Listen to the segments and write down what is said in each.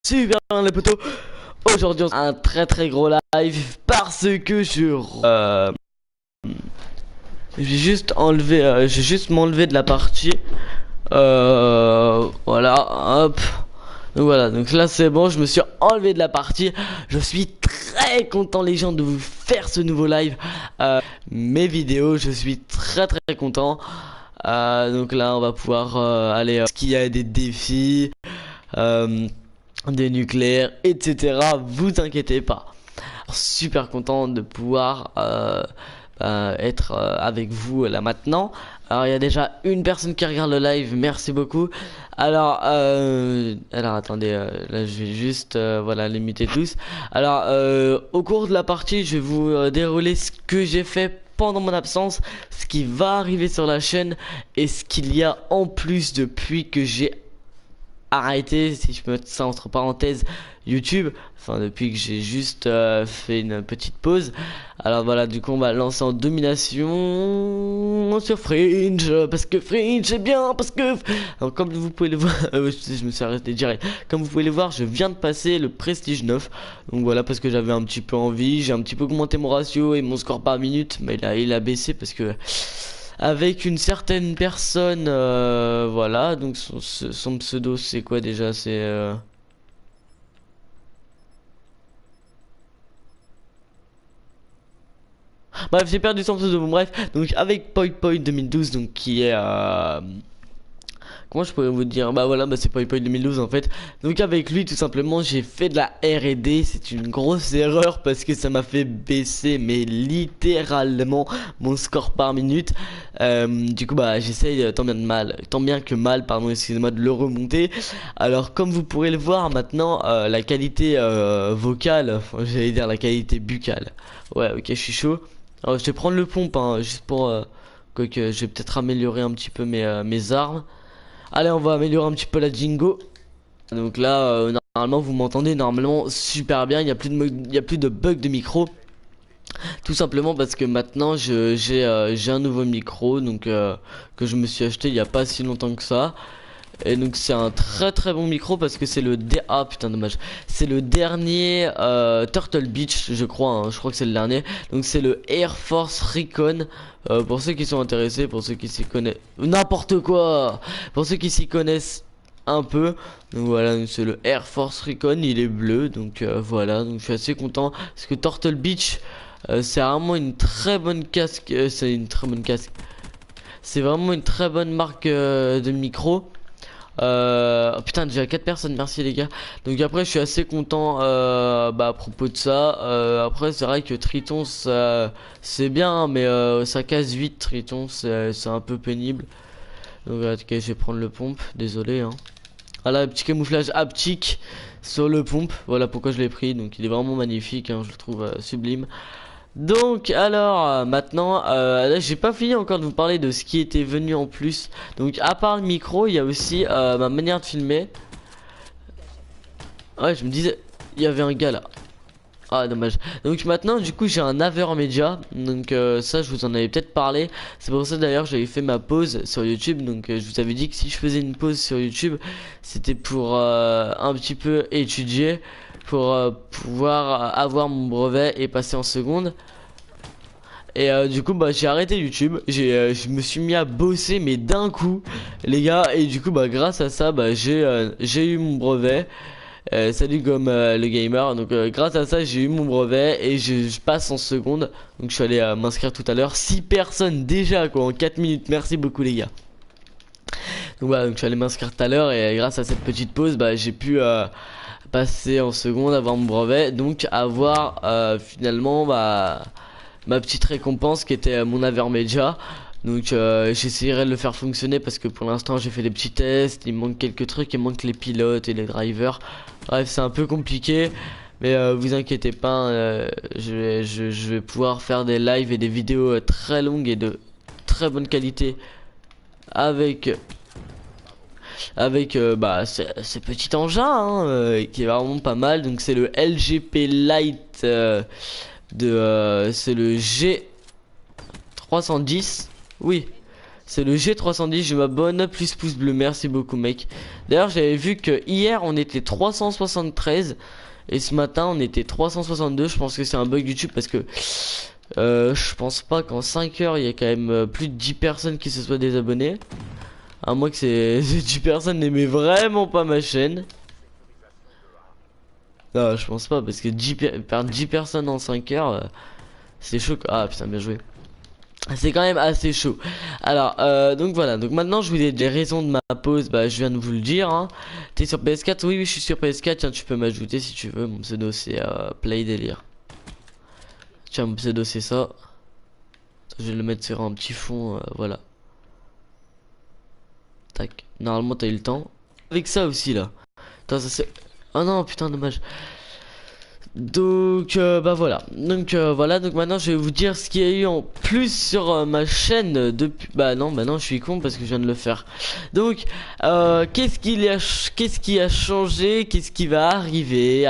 super bien les potos. Aujourd'hui on a un très gros live parce que j'ai juste m'enlever de la partie. Voilà, hop. Donc voilà, donc là c'est bon, je me suis enlevé de la partie. Je suis très content les gens de vous faire ce nouveau live. Mes vidéos, je suis très content. Donc là on va pouvoir aller ce qu'il y a des défis, des nucléaires, etc. Vous inquiétez pas. Alors, super content de pouvoir être avec vous là maintenant. Alors il y a déjà une personne qui regarde le live, merci beaucoup. Alors attendez, là je vais juste voilà limiter tous. Alors au cours de la partie, je vais vous dérouler ce que j'ai fait pendant mon absence, ce qui va arriver sur la chaîne et ce qu'il y a en plus depuis que j'ai arrêté, si je peux mettre ça entre parenthèses, YouTube, enfin depuis que j'ai juste fait une petite pause. Alors voilà, du coup on va lancer en domination sur Fringe, parce que Fringe est bien, parce que... Alors comme vous pouvez le voir, je me suis arrêté direct. Comme vous pouvez le voir, je viens de passer le Prestige 9, donc voilà, parce que j'avais un petit peu envie, j'ai un petit peu augmenté mon ratio et mon score par minute, mais il a baissé parce que... avec une certaine personne, voilà, donc son pseudo c'est quoi déjà, c'est bref, j'ai perdu son pseudo, bon, bref, donc avec Point 2012, donc qui est comment je pourrais vous dire, bah voilà, bah c'est Point 2012 en fait. Donc avec lui tout simplement j'ai fait de la R&D. C'est une grosse erreur parce que ça m'a fait baisser mais littéralement mon score par minute. Du coup bah j'essaye tant bien que mal, pardon, excusez-moi, de le remonter. Alors comme vous pourrez le voir maintenant, la qualité vocale, enfin, j'allais dire la qualité buccale. Ouais, ok, je suis chaud. Alors je vais prendre le pompe hein, juste pour quoique je vais peut-être améliorer un petit peu mes armes. Allez, on va améliorer un petit peu la Jingo. Donc là, normalement, vous m'entendez normalement super bien. Il n'y a plus de bugs de micro. Tout simplement parce que maintenant, j'ai un nouveau micro, donc que je me suis acheté il n'y a pas si longtemps que ça. Et donc c'est un très bon micro parce que c'est ah putain dommage, c'est le dernier Turtle Beach je crois hein, je crois que c'est le dernier. Donc c'est le Air Force Recon, pour ceux qui sont intéressés, pour ceux qui s'y connaissent, n'importe quoi, pour ceux qui s'y connaissent un peu. Donc voilà, c'est le Air Force Recon, il est bleu, donc voilà, donc je suis assez content parce que Turtle Beach c'est vraiment une très bonne casque, c'est vraiment une très bonne marque de micro. Oh putain, déjà 4 personnes, merci les gars. Donc après je suis assez content à propos de ça. Après c'est vrai que Triton ça c'est bien hein, mais ça casse vite. Triton c'est un peu pénible. Donc ok, je vais prendre le pompe, désolé hein. Voilà, petit camouflage haptique sur le pompe, voilà pourquoi je l'ai pris. Donc il est vraiment magnifique hein, je le trouve sublime. Donc alors maintenant là j'ai pas fini encore de vous parler de ce qui était venu en plus. Donc à part le micro il y a aussi ma manière de filmer. Ouais, je me disais il y avait un gars là. Ah dommage. Donc maintenant du coup j'ai un Avermedia. Donc ça je vous en avais peut-être parlé. C'est pour ça d'ailleurs j'avais fait ma pause sur YouTube. Donc je vous avais dit que si je faisais une pause sur YouTube c'était pour un petit peu étudier, pour pouvoir avoir mon brevet et passer en seconde. Et du coup bah j'ai arrêté YouTube, je me suis mis à bosser mais d'un coup les gars. Et du coup bah grâce à ça bah j'ai eu mon brevet. Salut comme le gamer. Donc grâce à ça j'ai eu mon brevet et je passe en seconde. Donc je suis allé m'inscrire tout à l'heure. 6 personnes déjà quoi en 4 minutes, merci beaucoup les gars. Donc voilà, donc je suis allé m'inscrire tout à l'heure et grâce à cette petite pause bah j'ai pu passer en seconde, avoir mon brevet. Donc avoir finalement ma petite récompense qui était mon Avermedia. Donc j'essaierai de le faire fonctionner parce que pour l'instant j'ai fait des petits tests, il me manque quelques trucs, il me manque les pilotes et les drivers. Bref c'est un peu compliqué, mais vous inquiétez pas, je vais pouvoir faire des lives et des vidéos très longues et de très bonne qualité avec ces petits engins hein, qui est vraiment pas mal. Donc c'est le LGP Lite c'est le G310. Oui, C'est le G310, je m'abonne, plus pouce bleu, merci beaucoup mec. D'ailleurs j'avais vu que hier on était 373 et ce matin on était 362. Je pense que c'est un bug YouTube parce que je pense pas qu'en 5 heures il y a quand même plus de 10 personnes qui se soient désabonnées. À moins que ces 10 personnes n'aimaient vraiment pas ma chaîne. Non je pense pas parce que perdre 10 personnes en 5 heures c'est chaud. Ah putain bien joué. C'est quand même assez chaud. Alors, donc voilà. Donc maintenant, je vous ai des raisons de ma pause. Bah, je viens de vous le dire. Hein. T'es sur PS4? Oui, oui, je suis sur PS4. Tiens, tu peux m'ajouter si tu veux. Mon pseudo, c'est Play Délire. Tiens, mon pseudo, c'est ça. Je vais le mettre sur un petit fond. Voilà. Tac. Normalement, t'as eu le temps. Avec ça aussi, là. Attends, ça c'est. Oh non, putain, dommage. Donc bah voilà. Donc voilà, donc maintenant je vais vous dire ce qu'il y a eu en plus sur ma chaîne depuis. Bah non, je suis con parce que je viens de le faire. Donc qu'est-ce qui a changé, qu'est-ce qui va arriver?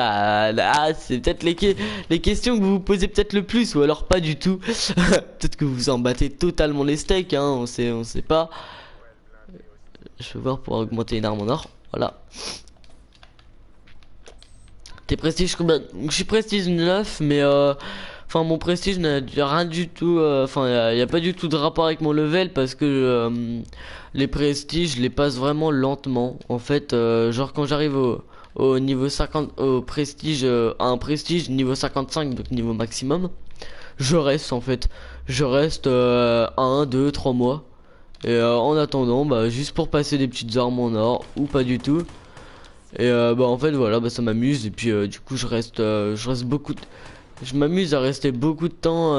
C'est peut-être les questions que vous vous posez peut-être le plus ou alors pas du tout. Peut-être que vous en battez totalement les steaks, hein, on sait pas. Je vais voir pour augmenter une arme en or. Voilà. T'es prestige combien? Je suis prestige 9 mais enfin mon prestige n'a rien du tout, enfin y a pas du tout de rapport avec mon level parce que les prestiges je les passe vraiment lentement en fait, genre quand j'arrive au niveau 50 au prestige, à un prestige niveau 55 donc niveau maximum, je reste en fait, je reste 1, 2, 3 mois et en attendant bah juste pour passer des petites armes en or ou pas du tout. Et bah en fait voilà, bah ça m'amuse et puis du coup je reste beaucoup je m'amuse à rester beaucoup de temps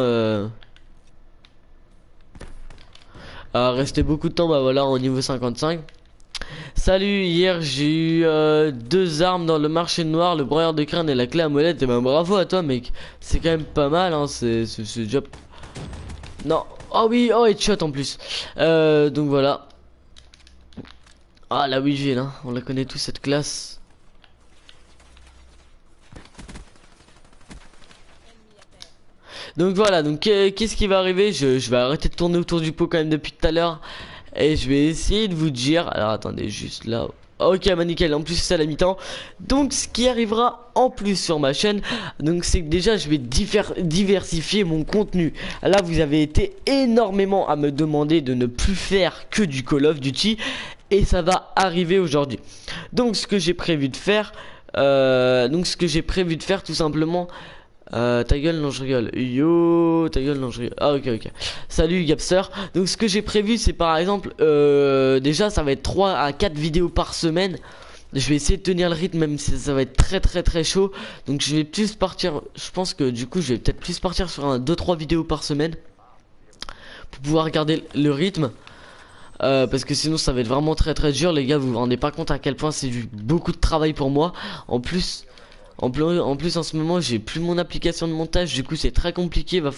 à rester beaucoup de temps bah voilà au niveau 55. Salut, hier j'ai eu 2 armes dans le marché noir, le broyeur de crâne et la clé à molette. Et ben bravo à toi mec, c'est quand même pas mal hein, c'est job. Non, oh oui, oh headshot en plus. Donc voilà. Ah la Ouija là, on la connaît tous cette classe. Donc voilà, donc qu'est-ce qui va arriver? Je vais arrêter de tourner autour du pot quand même depuis tout à l'heure. Et je vais essayer de vous dire. Alors attendez, juste là. Ok, bah nickel, en plus c'est à la mi-temps. Donc ce qui arrivera en plus sur ma chaîne, donc c'est que déjà je vais diversifier mon contenu. Là vous avez été énormément à me demander de ne plus faire que du Call of Duty. Et ça va arriver aujourd'hui. Donc ce que j'ai prévu de faire, tout simplement. Ta gueule, non je rigole. Yo, ta gueule, non je rigole. Ah ok ok. Salut Gapster. Donc ce que j'ai prévu c'est par exemple déjà ça va être 3 à 4 vidéos par semaine. Je vais essayer de tenir le rythme même si ça va être très chaud. Donc je vais plus partir, je pense que du coup je vais peut-être plus partir sur un 2-3 vidéos par semaine pour pouvoir garder le rythme. Parce que sinon ça va être vraiment très dur les gars, vous vous rendez pas compte à quel point c'est beaucoup de travail pour moi. En plus en ce moment j'ai plus mon application de montage, du coup c'est très compliqué. En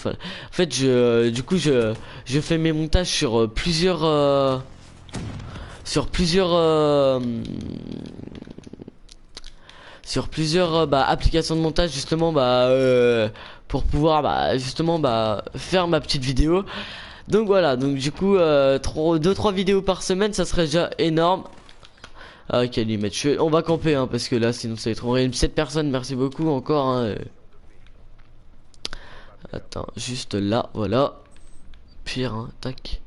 fait du coup je fais mes montages sur plusieurs applications de montage justement pour pouvoir justement faire ma petite vidéo. Donc voilà, donc du coup 2-3 vidéos par semaine ça serait déjà énorme. Ah, ok limite, on va camper hein, parce que là sinon ça va être une 7 personnes, merci beaucoup encore hein. Attends, juste là, voilà. Pire hein, tac.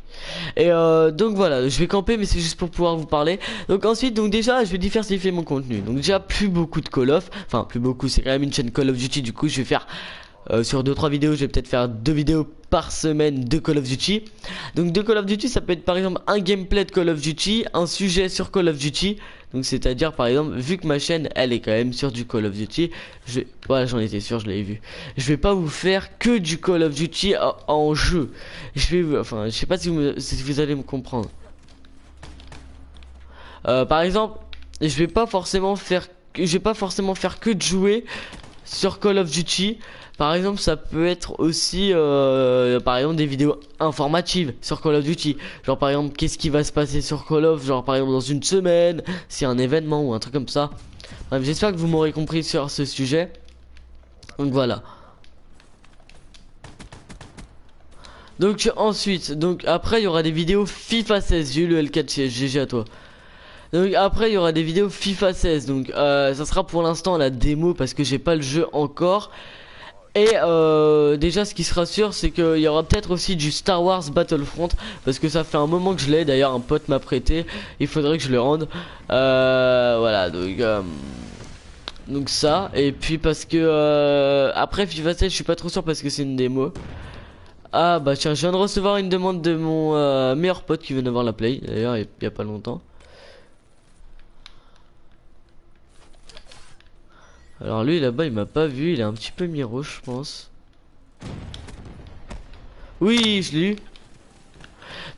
Et donc voilà, je vais camper mais c'est juste pour pouvoir vous parler. Donc ensuite, donc déjà je vais diversifier mon contenu. Donc déjà plus beaucoup de Call of, enfin plus beaucoup, c'est quand même une chaîne Call of Duty. Du coup je vais faire sur 2-3 vidéos, je vais peut-être faire 2 vidéos par semaine de Call of Duty. Donc de Call of Duty ça peut être par exemple un gameplay de Call of Duty, un sujet sur Call of Duty. Donc c'est à dire par exemple, vu que ma chaîne elle est quand même sur du Call of Duty, voilà j'en étais sûr, je l'avais vu. Je vais pas vous faire que du Call of Duty en jeu. Enfin je sais pas si vous allez me comprendre. Par exemple, je vais pas forcément faire que de jouer sur Call of Duty. Par exemple ça peut être aussi par exemple des vidéos informatives sur Call of Duty. Genre par exemple qu'est-ce qui va se passer sur Call of, genre par exemple dans une semaine, s'il y a un événement ou un truc comme ça. Bref, j'espère que vous m'aurez compris sur ce sujet. Donc voilà. Donc ensuite, donc après il y aura des vidéos FIFA 16. J'ai eu le L4 GG à toi. Donc après il y aura des vidéos FIFA 16. Donc ça sera pour l'instant la démo parce que j'ai pas le jeu encore. Et déjà ce qui sera sûr c'est qu'il y aura peut-être aussi du Star Wars Battlefront. Parce que ça fait un moment que je l'ai. D'ailleurs un pote m'a prêté. Il faudrait que je le rende. Voilà donc ça. Et puis parce que après FIFA 16 je suis pas trop sûr parce que c'est une démo. Ah bah tiens, je viens de recevoir une demande de mon meilleur pote qui vient d'avoir la play, d'ailleurs il y a pas longtemps. Alors lui là-bas il m'a pas vu, il est un petit peu miro je pense. Oui je l'ai eu.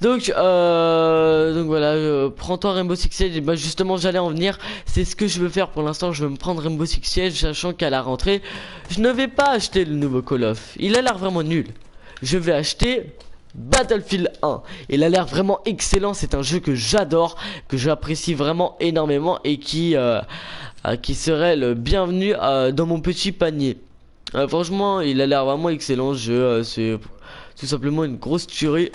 Donc voilà, prends-toi Rainbow Six Siege. Et bah justement j'allais en venir. C'est ce que je veux faire pour l'instant. Je veux me prendre Rainbow Six Siege, sachant qu'à la rentrée je ne vais pas acheter le nouveau Call of. Il a l'air vraiment nul. Je vais acheter Battlefield 1. Il a l'air vraiment excellent. C'est un jeu que j'adore, que j'apprécie vraiment énormément et qui serait le bienvenu dans mon petit panier. Franchement il a l'air vraiment excellent ce jeu. C'est tout simplement une grosse tuerie.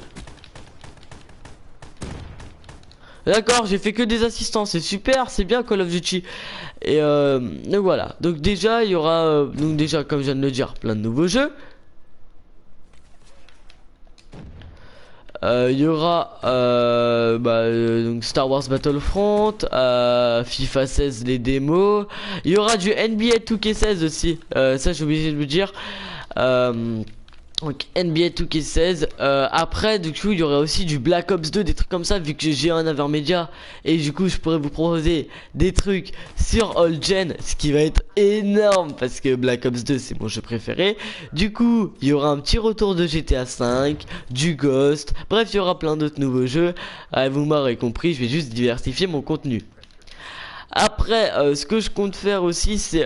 D'accord, j'ai fait que des assistants, c'est super, c'est bien Call of Duty. Et donc voilà, donc déjà il y aura, donc déjà comme je viens de le dire, plein de nouveaux jeux. Il y aura donc Star Wars Battlefront, FIFA 16 les démos. Il y aura du NBA 2K16 aussi, ça j'ai oublié de le dire. Donc NBA 2K16. Après du coup il y aurait aussi du Black Ops 2, des trucs comme ça, vu que j'ai un Avermedia. Et du coup je pourrais vous proposer des trucs sur All Gen, ce qui va être énorme parce que Black Ops 2 c'est mon jeu préféré. Du coup il y aura un petit retour de GTA 5, du Ghost. Bref il y aura plein d'autres nouveaux jeux. Vous m'aurez compris, je vais juste diversifier mon contenu. Après, ce que je compte faire aussi, c'est,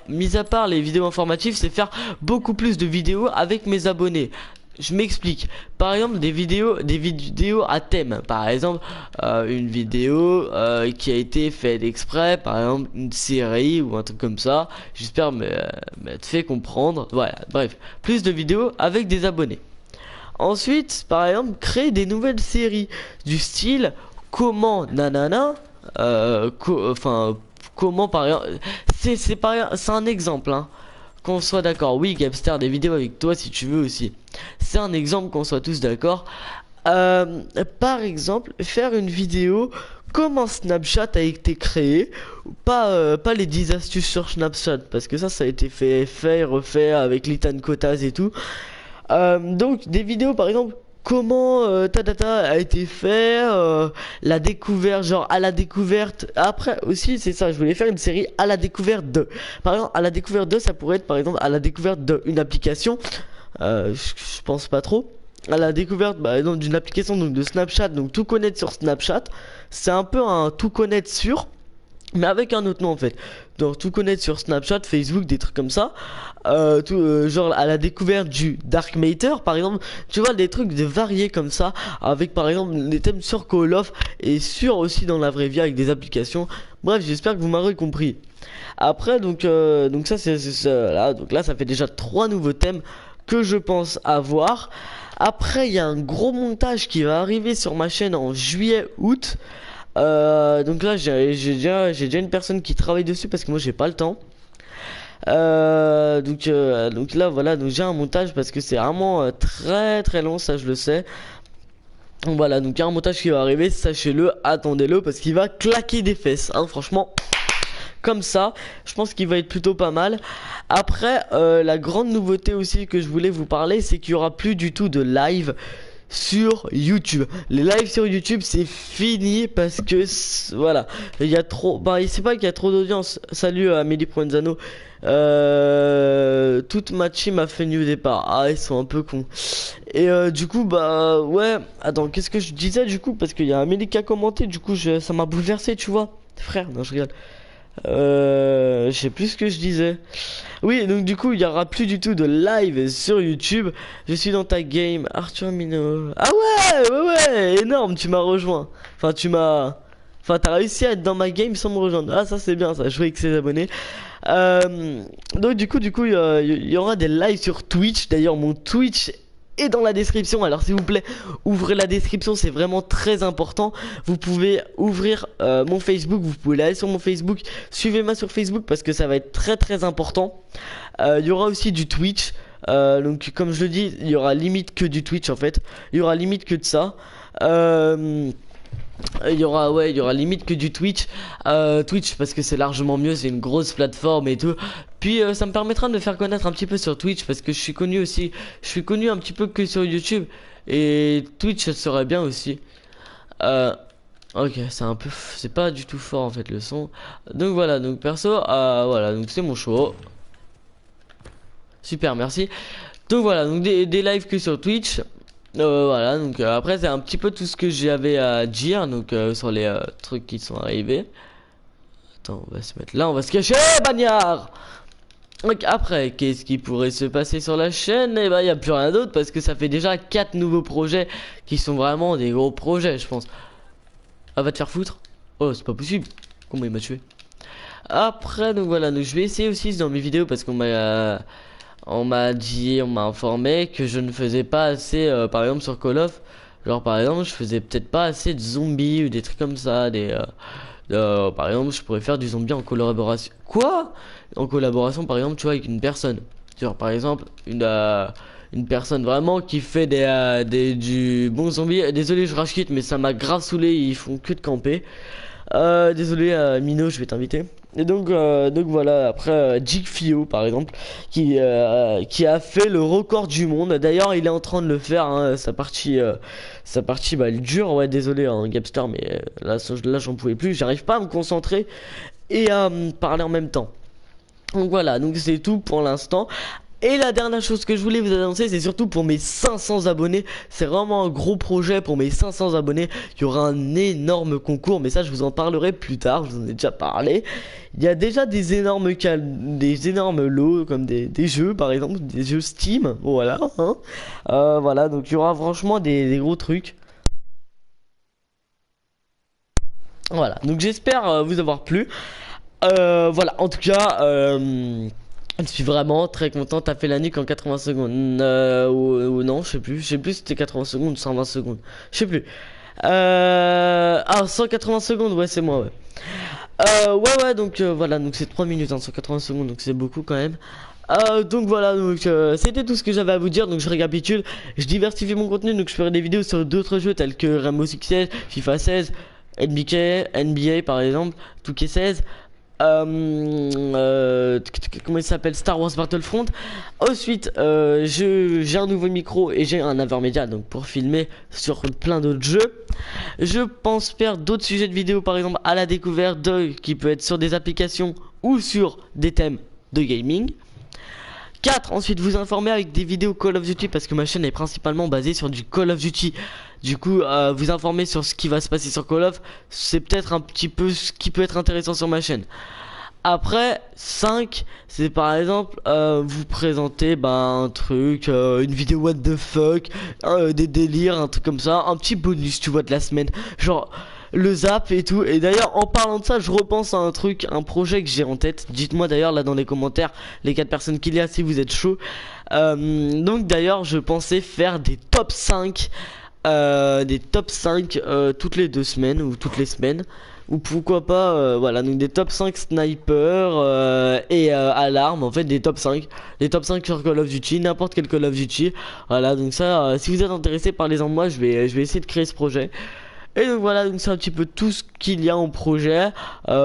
mis à part les vidéos informatives, c'est faire beaucoup plus de vidéos avec mes abonnés. Je m'explique. Par exemple, des vidéos à thème. Par exemple, une vidéo qui a été faite exprès, par exemple une série ou un truc comme ça. J'espère m'être fait comprendre. Voilà, bref, plus de vidéos avec des abonnés. Ensuite, par exemple, créer des nouvelles séries du style comment nanana. Comment par exemple, c'est un exemple, hein. Qu'on soit d'accord. Oui, Gapster, des vidéos avec toi si tu veux aussi. C'est un exemple qu'on soit tous d'accord. Par exemple, faire une vidéo comment Snapchat a été créé, pas les 10 astuces sur Snapchat parce que ça a été fait et refait avec Litan Kotas et tout. Donc des vidéos par exemple comment Tadata a été fait, la découverte, genre à la découverte. Après aussi c'est ça, je voulais faire une série à la découverte de. Par exemple à la découverte de, ça pourrait être par exemple à la découverte d'une application. Je pense pas trop. À la découverte d'une application donc de Snapchat, donc tout connaître sur Snapchat. C'est un peu un tout connaître sur, mais avec un autre nom en fait. Donc tout connaître sur Snapchat, Facebook, des trucs comme ça. Genre à la découverte du Dark Matter par exemple. Tu vois des trucs de variés comme ça. Avec par exemple des thèmes sur Call of. Et sur aussi dans la vraie vie avec des applications. Bref j'espère que vous m'aurez compris. Après donc ça c'est là. Donc là ça fait déjà 3 nouveaux thèmes que je pense avoir. Après il y a un gros montage qui va arriver sur ma chaîne en juillet-août. Donc là j'ai déjà une personne qui travaille dessus parce que moi j'ai pas le temps. Donc là voilà, donc j'ai un montage parce que c'est vraiment très très long, ça je le sais. Donc voilà, donc il y a un montage qui va arriver, sachez-le, attendez-le parce qu'il va claquer des fesses, hein, franchement. Comme ça, je pense qu'il va être plutôt pas mal. Après, la grande nouveauté aussi que je voulais vous parler, c'est qu'il y aura plus du tout de live sur YouTube. Les lives sur YouTube c'est fini parce que voilà, il y a trop, c'est pas qu'il y a trop d'audience. Salut Amélie Provenzano. Toute ma team a fait new départ. Ah ils sont un peu cons. Et du coup ouais. Attends, qu'est-ce que je disais du coup, parce qu'il y a Amélie qui a commenté. Du coup ça m'a bouleversé, tu vois. Frère, non je rigole. Je sais plus ce que je disais. Oui, donc du coup il y aura plus du tout de live sur YouTube. Je suis dans ta game, Arthur Mino. Ah ouais, énorme, tu m'as rejoint. Enfin t'as réussi à être dans ma game sans me rejoindre. Ah ça c'est bien ça, jouer avec ses abonnés. Donc du coup il y aura des lives sur Twitch. D'ailleurs mon Twitch est dans la description. Alors s'il vous plaît, ouvrez la description, c'est vraiment très important. Vous pouvez ouvrir mon Facebook, vous pouvez aller sur mon Facebook. Suivez-moi sur Facebook parce que ça va être très important. Il y aura aussi du Twitch. Donc comme je le dis, il y aura limite que du Twitch en fait. Il y aura limite que de ça. Il y aura limite que du Twitch. Twitch parce que c'est largement mieux, c'est une grosse plateforme et tout. Puis ça me permettra de me faire connaître un petit peu sur Twitch parce que je suis connu aussi. Je suis connu un petit peu que sur YouTube. Et Twitch ça serait bien aussi. Ok, c'est pas du tout fort en fait le son. Donc voilà, donc perso, voilà, donc c'est mon show. Super, merci. Donc voilà, donc des lives que sur Twitch. Voilà, donc après c'est un petit peu tout ce que j'avais à dire. Donc sur les trucs qui sont arrivés. Attends, on va se mettre là, on va se cacher, bagnard. Donc après, qu'est-ce qui pourrait se passer sur la chaîne? Eh ben, il n'y a plus rien d'autre parce que ça fait déjà 4 nouveaux projets qui sont vraiment des gros projets, je pense. Ah, va te faire foutre. Oh, c'est pas possible. Comment il m'a tué? Après, donc voilà, donc je vais essayer aussi dans mes vidéos parce qu'on m'a informé que je ne faisais pas assez, par exemple sur Call of. Genre par exemple, je faisais peut-être pas assez de zombies ou des trucs comme ça, par exemple, je pourrais faire du zombie en collaboration. Quoi? En collaboration, par exemple, tu vois, avec une personne. Genre, par exemple, une personne vraiment qui fait du bon zombie. Désolé, je rage quitte, mais ça m'a grave saoulé. Ils font que de camper. Désolé, Mino, je vais t'inviter. Et donc voilà, après Jig Fio par exemple, qui a fait le record du monde. D'ailleurs, il est en train de le faire. Hein, sa partie, bah, elle dure. Ouais, désolé, hein, Gapster, mais là j'en pouvais plus. J'arrive pas à me concentrer et à parler en même temps. Donc voilà, donc c'est tout pour l'instant. Et la dernière chose que je voulais vous annoncer, c'est surtout pour mes 500 abonnés. C'est vraiment un gros projet pour mes 500 abonnés. Il y aura un énorme concours, mais ça je vous en parlerai plus tard, je vous en ai déjà parlé. Il y a déjà des énormes lots, comme des jeux par exemple, des jeux Steam, voilà. Hein. Voilà, donc il y aura franchement des gros trucs. Voilà, donc j'espère vous avoir plu. Voilà, en tout cas... je suis vraiment très content. T'as fait la nuque en 80 secondes. Ou non, je sais plus. Je sais plus si c'était 80 secondes ou 120 secondes. Je sais plus. 180 secondes, ouais, c'est moi, ouais. Ouais, donc voilà. Donc c'est 3 minutes, hein, 180 secondes. Donc c'est beaucoup quand même. Donc voilà, donc c'était tout ce que j'avais à vous dire. Donc je récapitule. Je diversifie mon contenu. Donc je ferai des vidéos sur d'autres jeux tels que Rainbow Six Siege, FIFA 16, NBA par exemple, 2K16. Comment il s'appelle, Star Wars Battlefront. Ensuite j'ai un nouveau micro et j'ai un Avermedia donc pour filmer sur plein d'autres jeux. Je pense faire d'autres sujets de vidéo, par exemple à la découverte qui peut être sur des applications ou sur des thèmes de gaming. 4. Ensuite vous informer avec des vidéos Call of Duty parce que ma chaîne est principalement basée sur du Call of Duty. Du coup vous informer sur ce qui va se passer sur Call of, c'est peut-être un petit peu ce qui peut être intéressant sur ma chaîne. Après 5, c'est par exemple vous présenter un truc, une vidéo what the fuck, des délires, un truc comme ça, un petit bonus tu vois de la semaine, genre le zap et tout. Et d'ailleurs en parlant de ça, je repense à un truc, un projet que j'ai en tête. Dites-moi d'ailleurs là dans les commentaires les 4 personnes qu'il y a si vous êtes chaud. Donc d'ailleurs je pensais faire des top 5 toutes les 2 semaines ou toutes les semaines. Ou pourquoi pas, voilà, donc des top 5 snipers et alarmes, en fait des top 5. Les top 5 sur Call of Duty, n'importe quel Call of Duty. Voilà, donc ça, si vous êtes intéressé, parlez-en moi, je vais essayer de créer ce projet. Et donc voilà, donc c'est un petit peu tout ce qu'il y a en projet.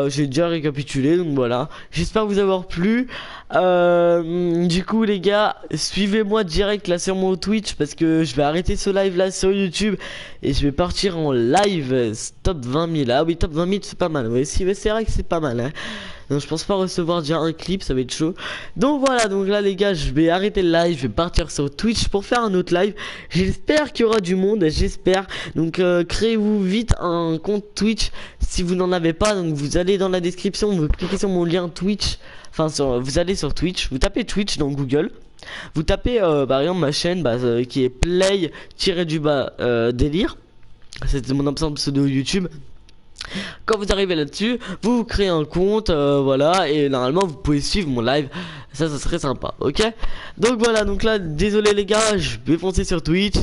J'ai déjà récapitulé, donc voilà. J'espère vous avoir plu. Du coup les gars, suivez-moi direct là sur mon Twitch parce que je vais arrêter ce live là sur YouTube et je vais partir en live top 20 000. Ah oui, top 20 000 c'est pas mal. Oui, c'est vrai que c'est pas mal. Hein. Donc je pense pas recevoir déjà un clip, ça va être chaud. Donc voilà, donc là les gars, je vais arrêter le live, je vais partir sur Twitch pour faire un autre live. J'espère qu'il y aura du monde, j'espère. Donc créez-vous vite un compte Twitch si vous n'en avez pas. Donc vous allez dans la description, vous cliquez sur mon lien Twitch. Enfin vous allez sur Twitch, vous tapez Twitch dans Google. Vous tapez par exemple ma chaîne qui est play-délire. C'est mon pseudo YouTube. Quand vous arrivez là-dessus, vous créez un compte, voilà, et normalement vous pouvez suivre mon live. Ça serait sympa, ok. Donc voilà, donc là, désolé les gars, je vais foncer sur Twitch.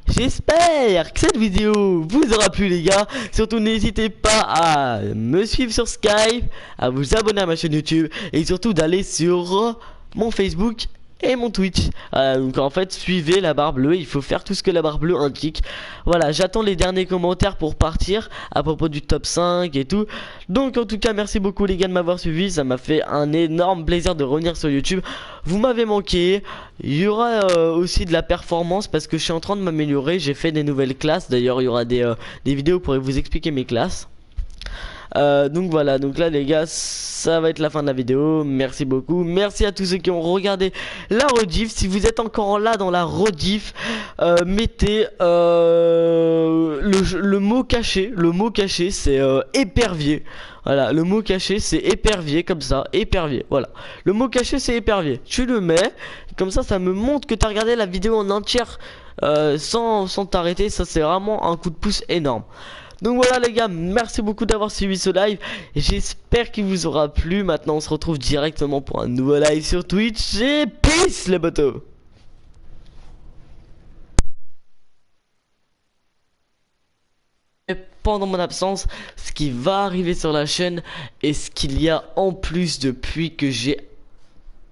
J'espère que cette vidéo vous aura plu les gars. Surtout n'hésitez pas à me suivre sur Skype, à vous abonner à ma chaîne YouTube et surtout d'aller sur mon Facebook et mon Twitch. Donc en fait suivez la barre bleue, il faut faire tout ce que la barre bleue indique. Voilà, j'attends les derniers commentaires pour partir à propos du top 5 et tout. Donc en tout cas merci beaucoup les gars de m'avoir suivi, ça m'a fait un énorme plaisir de revenir sur YouTube. Vous m'avez manqué. Il y aura aussi de la performance parce que je suis en train de m'améliorer, j'ai fait des nouvelles classes. D'ailleurs il y aura des vidéos pour vous expliquer mes classes. Donc voilà, donc là les gars ça va être la fin de la vidéo. Merci beaucoup, merci à tous ceux qui ont regardé la rediff. Si vous êtes encore là dans la rediff, mettez le mot caché. Le mot caché c'est épervier. Voilà, le mot caché c'est épervier, comme ça, épervier, voilà. Le mot caché c'est épervier, tu le mets, comme ça me montre que tu as regardé la vidéo en entière sans t'arrêter. Ça c'est vraiment un coup de pouce énorme. Donc voilà les gars, merci beaucoup d'avoir suivi ce live. J'espère qu'il vous aura plu. Maintenant on se retrouve directement pour un nouveau live sur Twitch. Et peace les potos. Et pendant mon absence, ce qui va arriver sur la chaîne et ce qu'il y a en plus depuis que j'ai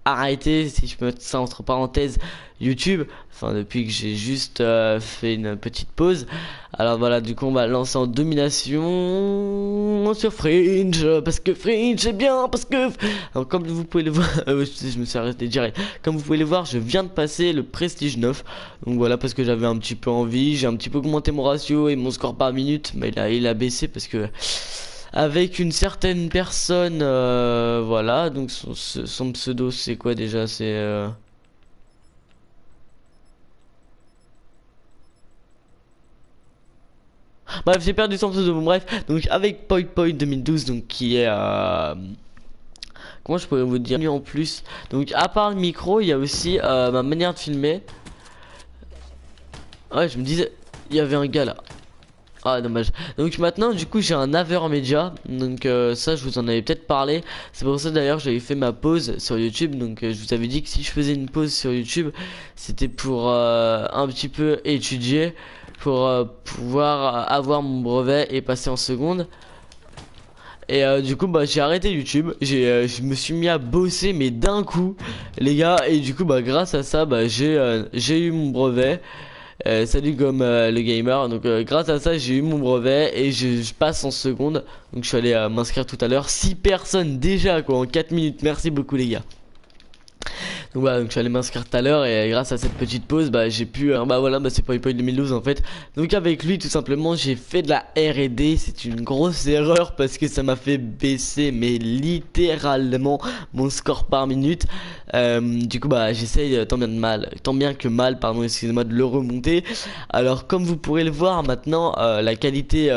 arrêté, si je peux mettre ça entre parenthèses, YouTube, enfin depuis que j'ai juste fait une petite pause. Alors voilà, du coup on va lancer en domination sur Fringe, parce que Fringe est bien, parce que... Alors, comme vous pouvez le voir, je me suis arrêté direct. Comme vous pouvez le voir, je viens de passer le Prestige 9. Donc voilà, parce que j'avais un petit peu envie, j'ai un petit peu augmenté mon ratio et mon score par minute, mais il a baissé parce que... avec une certaine personne, voilà, donc son pseudo c'est quoi déjà, c'est... Bref, j'ai perdu son pseudo, bref, donc avec PoyPoy 2012, donc qui est... Comment je pourrais vous dire en plus. Donc à part le micro, il y a aussi ma manière de filmer. Ouais, je me disais, il y avait un gars là. Ah dommage. Donc maintenant du coup j'ai un Avermedia. Donc ça je vous en avais peut-être parlé. C'est pour ça d'ailleurs j'avais fait ma pause sur YouTube. Donc je vous avais dit que si je faisais une pause sur YouTube, c'était pour un petit peu étudier, pour pouvoir avoir mon brevet et passer en seconde. Et du coup bah j'ai arrêté YouTube, je me suis mis à bosser mais d'un coup les gars. Et du coup bah grâce à ça bah j'ai eu mon brevet. Salut comme le gamer. Donc grâce à ça j'ai eu mon brevet et je passe en seconde. Donc je suis allé m'inscrire tout à l'heure. 6 personnes déjà quoi en 4 minutes. Merci beaucoup les gars. Donc voilà, donc je suis allé m'inscrire tout à l'heure et grâce à cette petite pause bah j'ai pu bah voilà, bah c'est PoyPoy 2012 en fait. Donc avec lui tout simplement j'ai fait de la R&D. C'est une grosse erreur parce que ça m'a fait baisser mais littéralement mon score par minute. Du coup bah j'essaye tant bien que mal, pardon, excusez-moi, de le remonter. Alors comme vous pourrez le voir maintenant, la qualité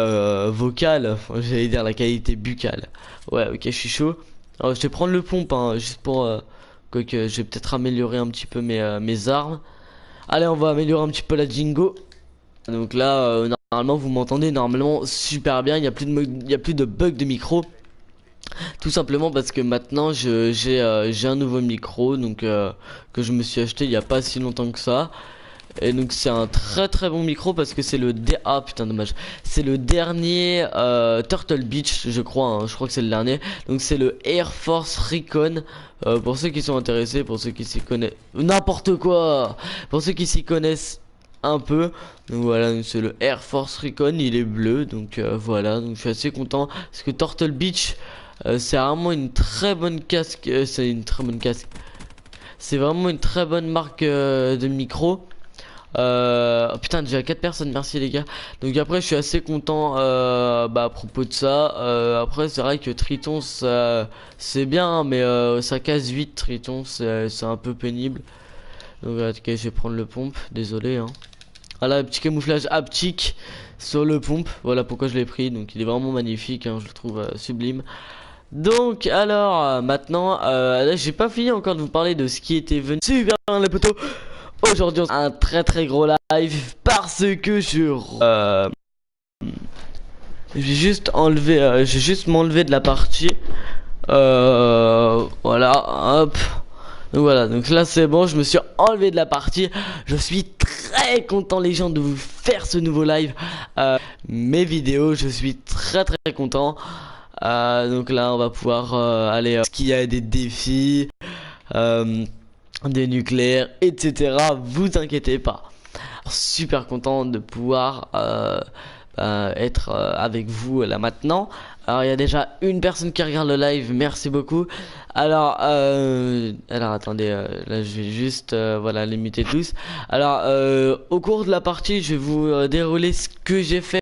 vocale, enfin, j'allais dire la qualité buccale. Ouais ok, je suis chaud. Alors je vais prendre le pompe hein, juste pour... quoique je vais peut-être améliorer un petit peu mes armes. Allez, on va améliorer un petit peu la Jingo. Donc là normalement vous m'entendez normalement super bien. Il n'y a plus de bug de micro. Tout simplement parce que maintenant j'ai un nouveau micro. Donc que je me suis acheté il n'y a pas si longtemps que ça. Et donc c'est un très bon micro parce que c'est ah putain dommage, c'est le dernier Turtle Beach je crois hein, je crois que c'est le dernier. Donc c'est le Air Force Recon, pour ceux qui sont intéressés, pour ceux qui s'y connaissent, n'importe quoi, pour ceux qui s'y connaissent un peu. Donc voilà, c'est le Air Force Recon, il est bleu. Donc voilà, donc je suis assez content parce que Turtle Beach c'est vraiment une très bonne casque, c'est une très bonne casque, c'est vraiment une très bonne marque de micro. Oh putain, déjà 4 personnes, merci les gars. Donc après je suis assez content bah, à propos de ça. Après c'est vrai que Triton ça c'est bien hein, mais ça casse vite. Triton c'est un peu pénible. Donc ok, je vais prendre le pompe, désolé hein. Voilà, petit camouflage haptique sur le pompe, voilà pourquoi je l'ai pris. Donc il est vraiment magnifique hein, je le trouve sublime. Donc alors maintenant là j'ai pas fini encore de vous parler de ce qui était venu super bien les potos. Aujourd'hui on a un très gros live parce que je j'ai juste m'enlever de la partie. Voilà, hop. Donc voilà, donc là c'est bon, je me suis enlevé de la partie. Je suis très content les gens de vous faire ce nouveau live. Mes vidéos, je suis très content. Donc là on va pouvoir aller ce qu'il y a des défis, des nucléaires, etc. Vous inquiétez pas. Super content de pouvoir être avec vous là maintenant. Alors il y a déjà une personne qui regarde le live, merci beaucoup. Alors attendez, là je vais juste voilà les muter tous. Alors au cours de la partie je vais vous dérouler ce que j'ai fait